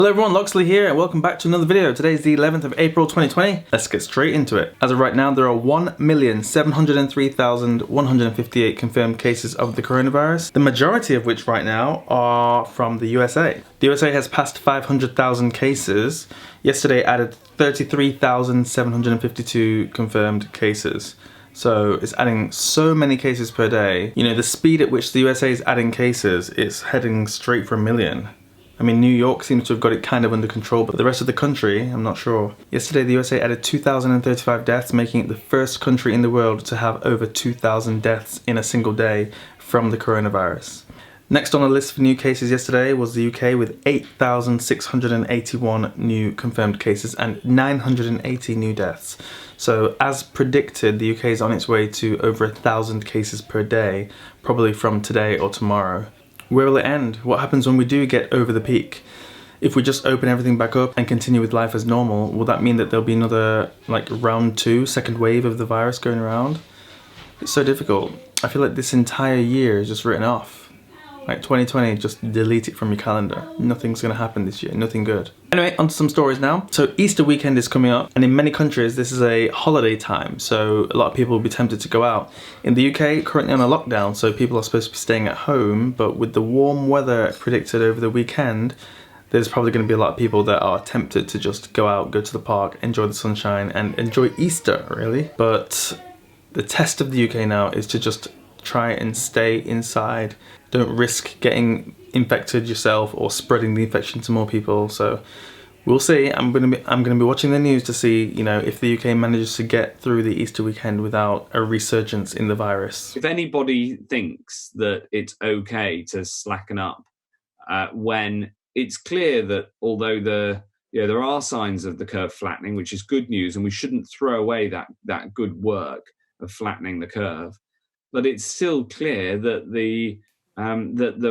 Hello everyone, Loxley here and welcome back to another video. Today is the 11th of April 2020. Let's get straight into it. As of right now, there are 1,703,158 confirmed cases of the coronavirus, the majority of which right now are from the USA. The USA has passed 500,000 cases. Yesterday added 33,752 confirmed cases. So it's adding so many cases per day. You know, the speed at which the USA is adding cases is heading straight for 1 million. I mean, New York seems to have got it kind of under control, but the rest of the country, I'm not sure. Yesterday, the USA added 2,035 deaths, making it the first country in the world to have over 2,000 deaths in a single day from the coronavirus. Next on the list for new cases yesterday was the UK with 8,681 new confirmed cases and 980 new deaths. So as predicted, the UK is on its way to over 1,000 cases per day, probably from today or tomorrow. Where will it end? What happens when we do get over the peak? If we just open everything back up and continue with life as normal, will that mean that there'll be another like round 2, second wave of the virus going around? It's so difficult. I feel like this entire year is just written off. Like 2020, just delete it from your calendar. Nothing's gonna happen this year, nothing good. Anyway, on to some stories now. So Easter weekend is coming up, and in many countries this is a holiday time, so a lot of people will be tempted to go out. In the UK, currently on a lockdown, so people are supposed to be staying at home, but with the warm weather predicted over the weekend, there's probably gonna be a lot of people that are tempted to just go out, go to the park, enjoy the sunshine, and enjoy Easter, really. But the test of the UK now is to just try and stay inside. Don't risk getting infected yourself or spreading the infection to more people. So we'll see. I'm gonna be watching the news to see, you know, if the UK manages to get through the Easter weekend without a resurgence in the virus. If anybody thinks that it's okay to slacken up when it's clear that although there are signs of the curve flattening, which is good news, and we shouldn't throw away that good work of flattening the curve, but it's still clear that the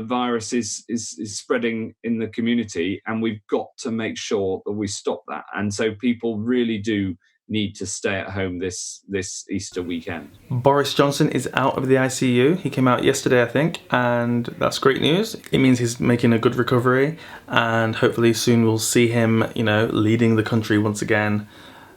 virus is spreading in the community, and we've got to make sure that we stop that. And so people really do need to stay at home this Easter weekend. Boris Johnson is out of the ICU. He came out yesterday, I think, and that's great news. It means he's making a good recovery, and hopefully soon we'll see him, you know, leading the country once again,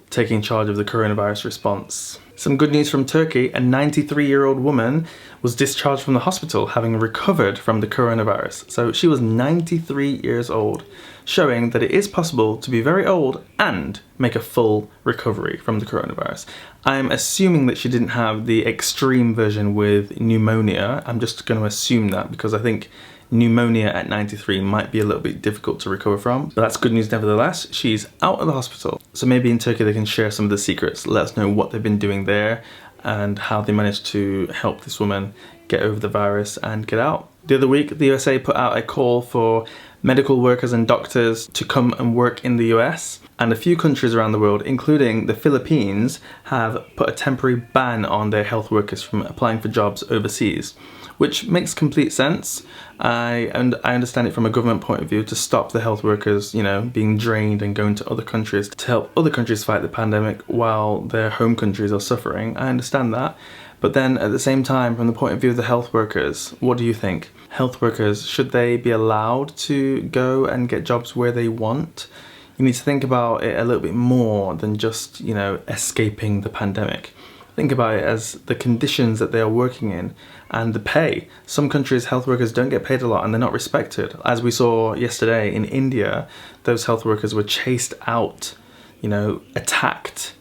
taking charge of the coronavirus response. Some good news from Turkey. A 93-year-old woman was discharged from the hospital having recovered from the coronavirus. So she was 93 years old, showing that it is possible to be very old and make a full recovery from the coronavirus. I'm assuming that she didn't have the extreme version with pneumonia. I'm just going to assume that because I think pneumonia at 93 might be a little bit difficult to recover from, but that's good news nevertheless. She's out of the hospital. So maybe in Turkey they can share some of the secrets, let us know what they've been doing there and how they managed to help this woman get over the virus and get out. The other week, the USA put out a call for medical workers and doctors to come and work in the US, and a few countries around the world, including the Philippines, have put a temporary ban on their health workers from applying for jobs overseas, which makes complete sense. I understand it from a government point of view to stop the health workers, you know, being drained and going to other countries to help other countries fight the pandemic while their home countries are suffering. I understand that. But then at the same time, from the point of view of the health workers, what do you think? Health workers, should they be allowed to go and get jobs where they want? You need to think about it a little bit more than just, you know, escaping the pandemic. Think about it as the conditions that they are working in and the pay. Some countries, health workers don't get paid a lot and they're not respected. As we saw yesterday in India, those health workers were chased out, you know, attacked.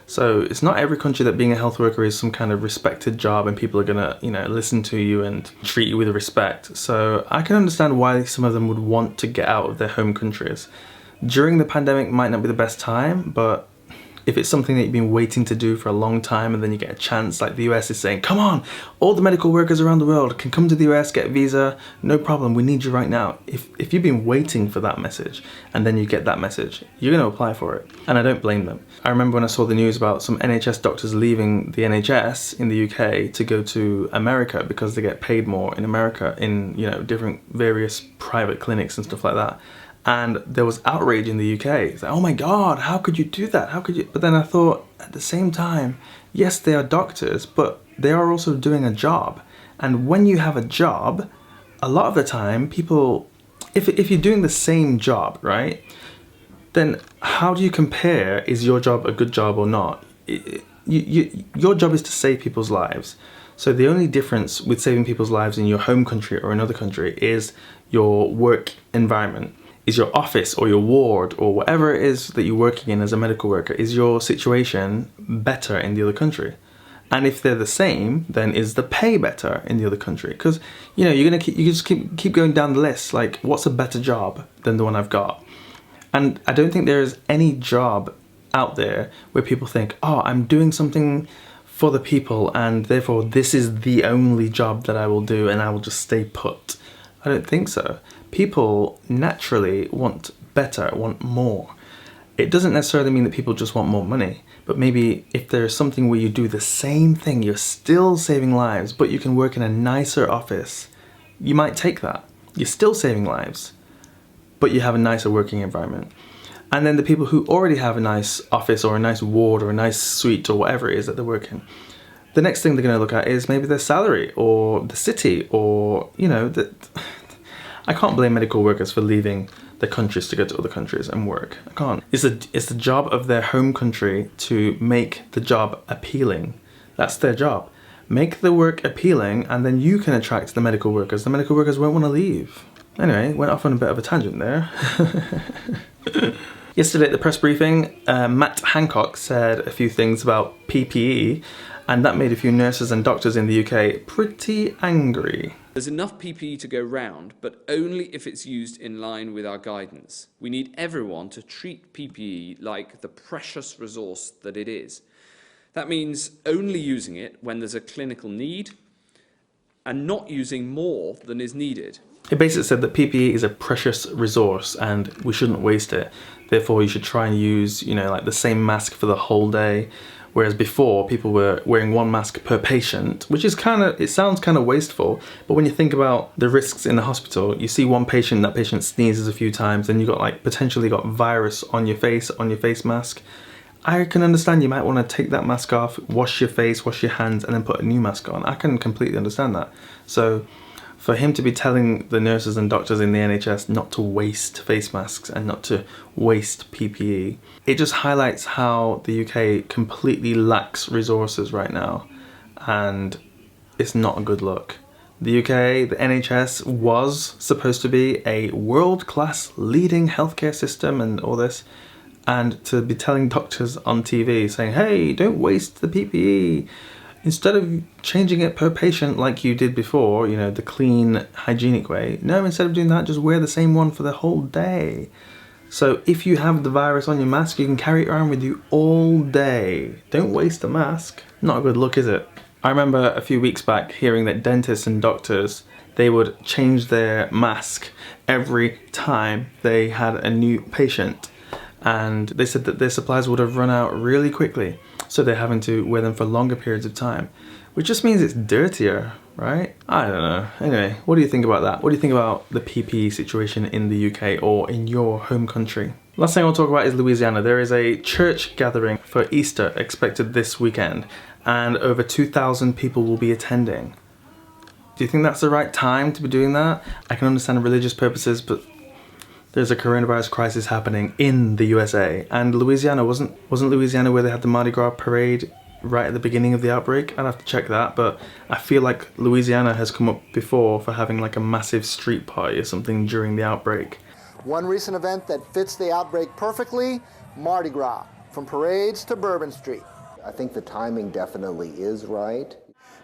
So it's not every country that being a health worker is some kind of respected job and people are gonna, you know, listen to you and treat you with respect. So I can understand why some of them would want to get out of their home countries. During the pandemic might not be the best time, but if it's something that you've been waiting to do for a long time and then you get a chance, like the US is saying, come on, all the medical workers around the world can come to the US, get a visa, no problem, we need you right now. If you've been waiting for that message and then you get that message, you're going to apply for it. And I don't blame them. I remember when I saw the news about some NHS doctors leaving the NHS in the UK to go to America because they get paid more in America in, you know, different various private clinics and stuff like that. And there was outrage in the UK. It's like, oh my God, how could you do that? How could you? But then I thought, at the same time, yes, they are doctors, but they are also doing a job. And when you have a job, a lot of the time, people if you're doing the same job, right, then how do you compare, is your job a good job or not? Your job is to save people's lives. So the only difference with saving people's lives in your home country or another country is your work environment. Is your office or your ward or whatever it is that you're working in as a medical worker, is your situation better in the other country? And if they're the same, then is the pay better in the other country? Because, you know, you just keep going down the list. Like, what's a better job than the one I've got? And I don't think there is any job out there where people think, oh, I'm doing something for the people and therefore this is the only job that I will do and I will just stay put. I don't think so. People naturally want better, want more. It doesn't necessarily mean that people just want more money, but maybe if there's something where you do the same thing, you're still saving lives, but you can work in a nicer office, you might take that. You're still saving lives, but you have a nicer working environment. And then the people who already have a nice office or a nice ward or a nice suite or whatever it is that they're working, the next thing they're going to look at is maybe their salary or the city or, you know, I can't blame medical workers for leaving their countries to go to other countries and work. I can't. It's the job of their home country to make the job appealing. That's their job. Make the work appealing and then you can attract the medical workers. The medical workers won't want to leave. Anyway, went off on a bit of a tangent there. Yesterday at the press briefing, Matt Hancock said a few things about PPE, and that made a few nurses and doctors in the UK pretty angry. There's enough PPE to go round, but only if it's used in line with our guidance. We need everyone to treat PPE like the precious resource that it is. That means only using it when there's a clinical need and not using more than is needed. It basically said that PPE is a precious resource and we shouldn't waste it. Therefore, you should try and use, you know, like the same mask for the whole day. Whereas before, people were wearing one mask per patient, which is it sounds kind of wasteful. But when you think about the risks in the hospital, you see one patient, that patient sneezes a few times, then you got like potentially got virus on your face mask. I can understand you might want to take that mask off, wash your face, wash your hands, and then put a new mask on. I can completely understand that. So for him to be telling the nurses and doctors in the NHS not to waste face masks and not to waste PPE, it just highlights how the UK completely lacks resources right now, and it's not a good look. The UK, the NHS, was supposed to be a world-class leading healthcare system and all this, and to be telling doctors on TV saying, hey, don't waste the PPE, instead of changing it per patient like you did before, you know, the clean, hygienic way, no, instead of doing that, just wear the same one for the whole day. So if you have the virus on your mask, you can carry it around with you all day. Don't waste the mask. Not a good look, is it? I remember a few weeks back hearing that dentists and doctors, they would change their mask every time they had a new patient. And they said that their supplies would have run out really quickly. So they're having to wear them for longer periods of time, which just means it's dirtier, right? I don't know. Anyway, what do you think about that? What do you think about the PPE situation in the UK or in your home country? Last thing I'll talk about is Louisiana. There is a church gathering for Easter expected this weekend, and over 2,000 people will be attending. Do you think that's the right time to be doing that? I can understand religious purposes, but there's a coronavirus crisis happening in the USA, and Louisiana wasn't Louisiana where they had the Mardi Gras parade right at the beginning of the outbreak? I'd have to check that, but I feel like Louisiana has come up before for having like a massive street party or something during the outbreak. One recent event that fits the outbreak perfectly, Mardi Gras, from parades to Bourbon Street. I think the timing definitely is right.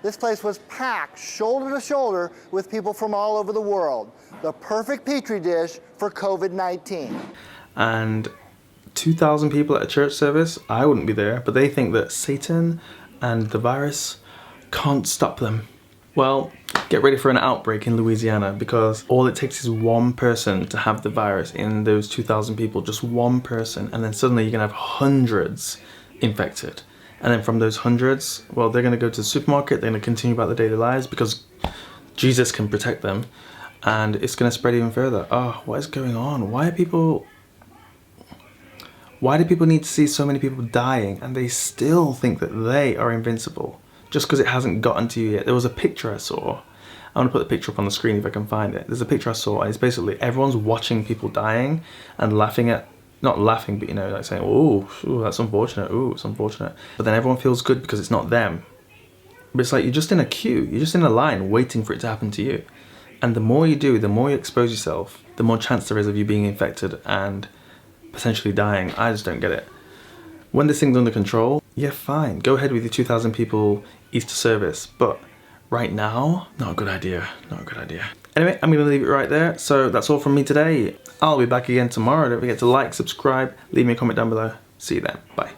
This place was packed shoulder to shoulder with people from all over the world. The perfect petri dish for COVID-19. And 2,000 people at a church service, I wouldn't be there, but they think that Satan and the virus can't stop them. Well, get ready for an outbreak in Louisiana, because all it takes is one person to have the virus in those 2,000 people, just one person, and then suddenly you're gonna have hundreds infected. And then from those hundreds, well, they're gonna go to the supermarket, they're gonna continue about their daily lives because Jesus can protect them, and it's gonna spread even further. Oh, what is going on? Why do people need to see so many people dying and they still think that they are invincible just because it hasn't gotten to you yet? There was a picture I saw, I'm gonna put the picture up on the screen if I can find it. There's a picture I saw, and it's basically everyone's watching people dying and laughing at, not laughing, but you know, like saying, oh, that's unfortunate, oh, it's unfortunate. But then everyone feels good because it's not them. But it's like you're just in a queue, you're just in a line waiting for it to happen to you. And the more you do, the more you expose yourself, the more chance there is of you being infected and potentially dying. I just don't get it. When this thing's under control, yeah, fine. Go ahead with your 2,000 people Easter service. But right now, not a good idea. Not a good idea. Anyway, I'm going to leave it right there. So that's all from me today. I'll be back again tomorrow. Don't forget to like, subscribe, leave me a comment down below. See you then. Bye.